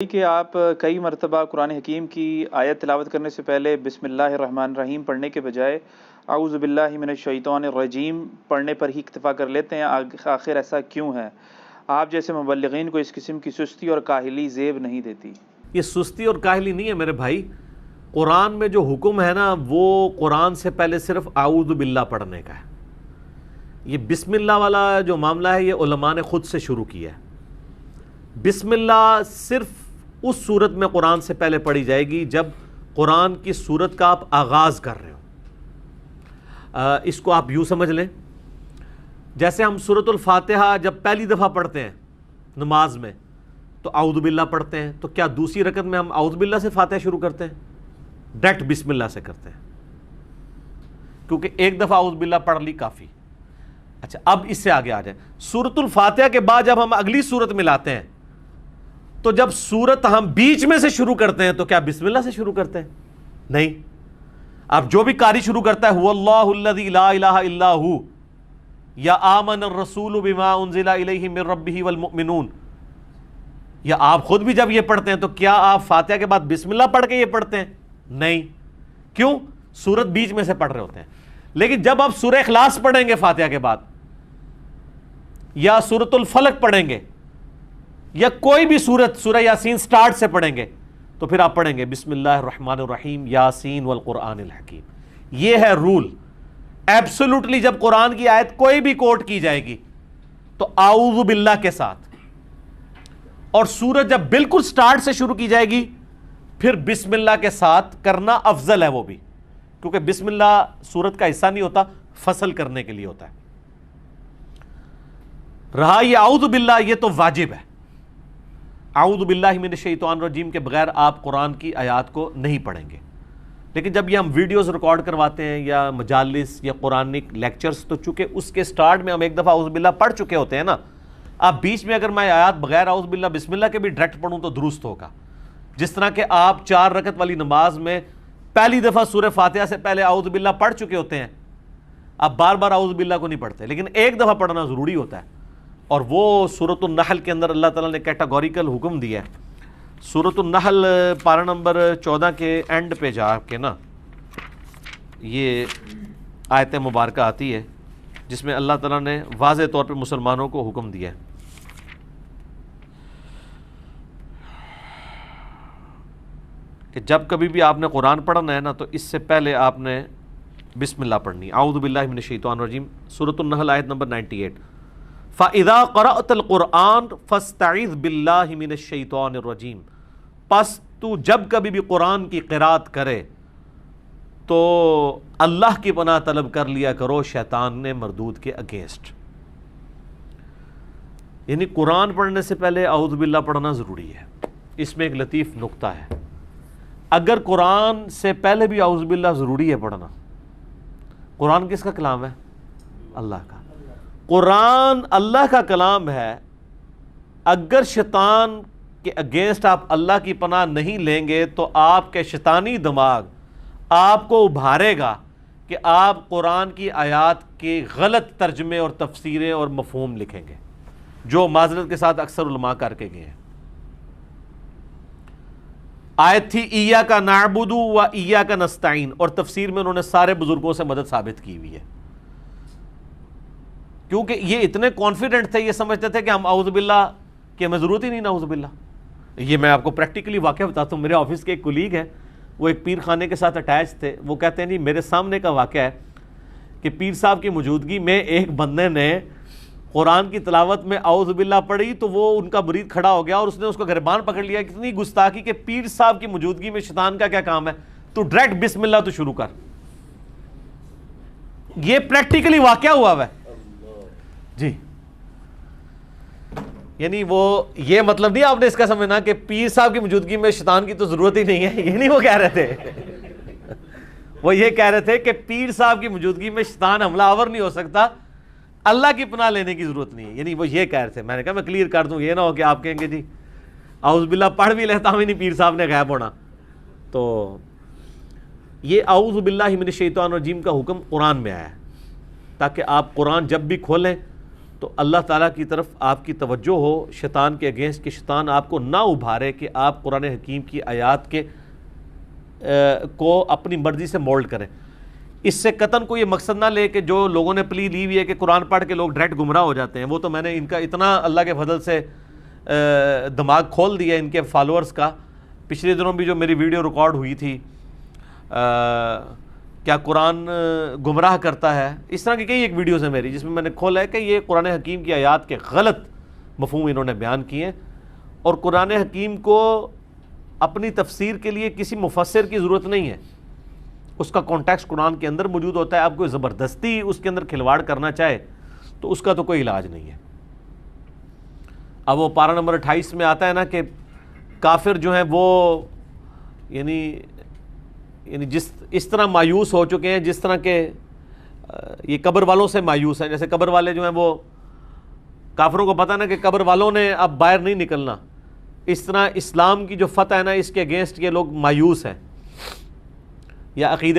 کہ آپ کئی مرتبہ قرآن حکیم کی آیت تلاوت کرنے سے پہلے بسم اللہ الرحمن الرحیم پڑھنے کے بجائے اعوذ باللہ من الشیطان الرجیم پڑھنے پر ہی اکتفا کر لیتے ہیں۔ آخر ایسا کیوں ہے؟ آپ جیسے مبلغین کو اس قسم کی سستی اور کاہلی زیب نہیں دیتی؟ یہ سستی اور کاہلی نہیں ہے میرے بھائی، قرآن میں جو حکم ہے نا وہ قرآن سے پہلے صرف اعوذ باللہ پڑھنے کا ہے۔ یہ بسم اللہ والا جو معاملہ ہے یہ علماء نے خود سے شروع کیا ہے۔ بسم اللہ صرف اس صورت میں قرآن سے پہلے پڑھی جائے گی جب قرآن کی صورت کا آپ آغاز کر رہے ہو۔ اس کو آپ یوں سمجھ لیں، جیسے ہم سورۃ الفاتحہ جب پہلی دفعہ پڑھتے ہیں نماز میں تو اعوذ باللہ پڑھتے ہیں، تو کیا دوسری رکعت میں ہم اعوذ باللہ سے فاتحہ شروع کرتے ہیں؟ ڈائریکٹ بسم اللہ سے کرتے ہیں، کیونکہ ایک دفعہ اعوذ باللہ پڑھ لی کافی۔ اچھا، اب اس سے آگے آ جائیں، سورۃ الفاتحہ کے بعد جب ہم اگلی سورت میں لاتے ہیں تو جب سورت ہم بیچ میں سے شروع کرتے ہیں تو کیا بسم اللہ سے شروع کرتے ہیں؟ نہیں۔ اب جو بھی قاری شروع کرتا ہے هو اللہ الذی لا الہ الا ہو یا آمن الرسول بما انزل الیہ من ربہ والمؤمنون، یا آپ خود بھی جب یہ پڑھتے ہیں تو کیا آپ فاتحہ کے بعد بسم اللہ پڑھ کے یہ پڑھتے ہیں؟ نہیں۔ کیوں؟ سورت بیچ میں سے پڑھ رہے ہوتے ہیں۔ لیکن جب آپ سورہ اخلاص پڑھیں گے فاتحہ کے بعد، یا سورۃ الفلق پڑھیں گے، یا کوئی بھی سورت، سورہ یاسین سٹارٹ سے پڑھیں گے، تو پھر آپ پڑھیں گے بسم اللہ الرحمن الرحیم یاسین والقرآن الحکیم۔ یہ ہے رول ایبسولوٹلی۔ جب قرآن کی آیت کوئی بھی کوٹ کی جائے گی تو اعوذ باللہ کے ساتھ، اور سورت جب بالکل سٹارٹ سے شروع کی جائے گی پھر بسم اللہ کے ساتھ کرنا افضل ہے، وہ بھی کیونکہ بسم اللہ سورت کا حصہ نہیں ہوتا، فصل کرنے کے لیے ہوتا ہے۔ رہا یہ اعوذ باللہ، یہ تو واجب ہے۔ اعوذ باللہ من الشیطان الرجیم کے بغیر آپ قرآن کی آیات کو نہیں پڑھیں گے۔ لیکن جب یہ ہم ویڈیوز ریکارڈ کرواتے ہیں یا مجالس یا قرآنک لیکچرز، تو چونکہ اس کے سٹارٹ میں ہم ایک دفعہ اعوذ باللہ پڑھ چکے ہوتے ہیں نا، آپ بیچ میں اگر میں آیات بغیر اعوذ باللہ بسم اللہ کے بھی ڈائریکٹ پڑھوں تو درست ہوگا۔ جس طرح کہ آپ 4 رکعت والی نماز میں پہلی دفعہ سورہ فاتحہ سے پہلے اعوذ باللہ پڑھ چکے ہوتے ہیں، آپ بار بار اعوذ باللہ کو نہیں پڑھتے، لیکن ایک دفعہ پڑھنا ضروری ہوتا ہے، اور وہ سورۃ النحل کے اندر اللہ تعالیٰ نے کیٹاگوریکل حکم دیا ہے۔ سورۃ النحل پارہ نمبر 14 کے اینڈ پہ جا کے نا یہ آیت مبارکہ آتی ہے جس میں اللہ تعالیٰ نے واضح طور پہ مسلمانوں کو حکم دیا ہے کہ جب کبھی بھی آپ نے قرآن پڑھنا ہے نا تو اس سے پہلے آپ نے بسم اللہ پڑھنی۔ اعوذ باللہ من الشیطان الرجیم، سورۃ النحل آیت نمبر 98۔ فَإِذَا قَرَأْتَ الْقُرْآنَ فَاسْتَعِذْ بِاللَّهِ مِنَ الشَّيْطَانِ الرَّجِيمِ، پس تو جب کبھی بھی قرآن کی قرات کرے تو اللہ کی پناہ طلب کر لیا کرو شیطان نے مردود کے اگینسٹ۔ یعنی قرآن پڑھنے سے پہلے اعوذ باللہ پڑھنا ضروری ہے۔ اس میں ایک لطیف نقطہ ہے، اگر قرآن سے پہلے بھی اعوذ باللہ ضروری ہے پڑھنا، قرآن کس کا کلام ہے؟ اللہ کا۔ قرآن اللہ کا کلام ہے، اگر شیطان کے اگینسٹ آپ اللہ کی پناہ نہیں لیں گے تو آپ کے شیطانی دماغ آپ کو ابھارے گا کہ آپ قرآن کی آیات کے غلط ترجمے اور تفسیریں اور مفہوم لکھیں گے، جو معذرت کے ساتھ اکثر علماء کر کے گئے ہیں۔ آیت تھی ایاک نعبد و ایاک نستعین، اور تفسیر میں انہوں نے سارے بزرگوں سے مدد ثابت کی ہوئی ہے، کیونکہ یہ اتنے کانفیڈنٹ تھے، یہ سمجھتے تھے کہ ہم اعوذ باللہ کہ ہمیں ضرورت ہی نہیں نا اعوذ باللہ۔ یہ میں آپ کو پریکٹیکلی واقعہ بتاتا ہوں، میرے آفس کے ایک کولیگ ہے، وہ ایک پیر خانے کے ساتھ اٹیچ تھے، وہ کہتے ہیں جی میرے سامنے کا واقعہ ہے کہ پیر صاحب کی موجودگی میں ایک بندے نے قرآن کی تلاوت میں اعوذ باللہ پڑھی تو وہ ان کا مرید کھڑا ہو گیا اور اس نے اس کو گریبان پکڑ لیا، کتنی گستاخی کہ پیر صاحب کی موجودگی میں شیطان کا کیا کام ہے، تو ڈائریکٹ بسم اللہ تو شروع کر۔ یہ پریکٹیکلی واقعہ ہوا ہے جی۔ یعنی وہ یہ مطلب نہیں آپ نے اس کا سمجھنا کہ پیر صاحب کی موجودگی میں شیطان کی تو ضرورت ہی نہیں ہے، یہ نہیں وہ کہہ رہے تھے۔ وہ یہ کہہ رہے تھے کہ پیر صاحب کی موجودگی میں شیطان حملہ آور نہیں ہو سکتا، اللہ کی پناہ لینے کی ضرورت نہیں ہے، یعنی وہ یہ کہہ رہے تھے۔ میں نے کہا میں کلیئر کر دوں، یہ نہ ہو کہ آپ کہیں گے جی اعوذ باللہ پڑھ بھی لیتا ہوں نہیں، پیر صاحب نے غائب ہونا۔ تو یہ اعوذ باللہ من الشیطان الرجیم کا حکم قرآن میں آیا ہے تاکہ آپ قرآن جب بھی کھولیں تو اللہ تعالیٰ کی طرف آپ کی توجہ ہو شیطان کے اگینسٹ کہ شیطان آپ کو نہ ابھارے کہ آپ قرآن حکیم کی آیات کے کو اپنی مرضی سے مولڈ کریں. اس سے قطعاً کو یہ مقصد نہ لے کہ جو لوگوں نے پلی لی ہوئی ہے کہ قرآن پڑھ کے لوگ ڈائریکٹ گمراہ ہو جاتے ہیں. وہ تو میں نے ان کا اتنا اللہ کے فضل سے دماغ کھول دیا ان کے فالوورز کا. پچھلے دنوں بھی جو میری ویڈیو ریکارڈ ہوئی تھی کیا قرآن گمراہ کرتا ہے، اس طرح کی کئی ایک ویڈیوز ہیں میری جس میں نے کھولا ہے کہ یہ قرآن حکیم کی آیات کے غلط مفہوم انہوں نے بیان کیے، اور قرآن حکیم کو اپنی تفسیر کے لیے کسی مفسر کی ضرورت نہیں ہے. اس کا کانٹیکسٹ قرآن کے اندر موجود ہوتا ہے. آپ کو زبردستی اس کے اندر کھلواڑ کرنا چاہے تو اس کا تو کوئی علاج نہیں ہے. اب وہ پارہ نمبر 28 میں آتا ہے نا کہ کافر جو ہیں وہ یعنی اس طرح مایوس ہو چکے ہیں جس طرح کہ یہ قبر والوں سے مایوس ہیں. جیسے قبر والے جو ہیں وہ کافروں کو پتہ نا کہ قبر والوں نے اب باہر نہیں نکلنا، اس طرح اسلام کی جو فتح ہے نا اس کے اگینسٹ یہ لوگ مایوس ہیں. یا عقیدہ